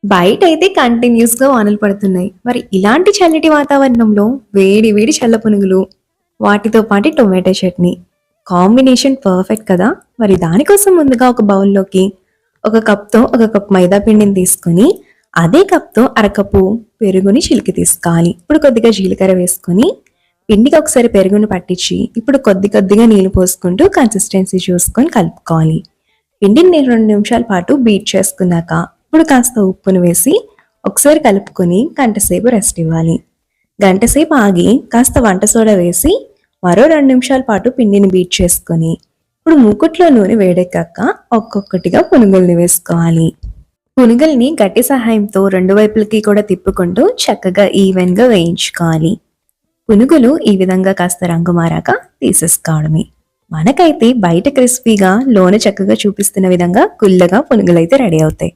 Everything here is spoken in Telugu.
బయట అయితే కంటిన్యూస్ గా వానలు పడుతున్నాయి. మరి ఇలాంటి చల్లటి వాతావరణంలో వేడి వేడి చల్ల పునుగులు, వాటితో పాటు టొమాటో చట్నీ కాంబినేషన్ పర్ఫెక్ట్ కదా. మరి దానికోసం ముందుగా ఒక బౌల్లోకి ఒక కప్ మైదా పిండిని తీసుకొని అదే కప్తో అరకప్పు పెరుగుని చిలికి తీసుకోవాలి. ఇప్పుడు కొద్దిగా జీలకర్ర వేసుకొని పిండికి ఒకసారి పెరుగుని పట్టించి ఇప్పుడు కొద్దిగా నీళ్లు పోసుకుంటూ కన్సిస్టెన్సీ చూసుకొని కలుపుకోవాలి. పిండిని నేను 2 నిమిషాల పాటు బీట్ చేసుకున్నాక ఇప్పుడు కాస్త ఉప్పును వేసి ఒకసారి కలుపుకొని గంటసేపు రెస్ట్ ఇవ్వాలి. గంటసేపు ఆగి కాస్త వంట సోడా వేసి మరో 2 నిమిషాల పాటు పిండిని బీట్ చేసుకొని ఇప్పుడు మూకుట్లో నూనె వేడెక్కాక ఒక్కొక్కటిగా పునుగుల్ని వేసుకోవాలి. పునుగుల్ని గట్టి సహాయంతో రెండు వైపులకి కూడా తిప్పుకుంటూ చక్కగా ఈవెన్గా వేయించుకోవాలి. పునుగులు ఈ విధంగా కాస్త రంగు మారాక తీసేసుకోవడమే. మనకైతే బయట క్రిస్పీగా లోన చక్కగా చూపిస్తున్న విధంగా గుల్లగా పునుగులైతే రెడీ అవుతాయి.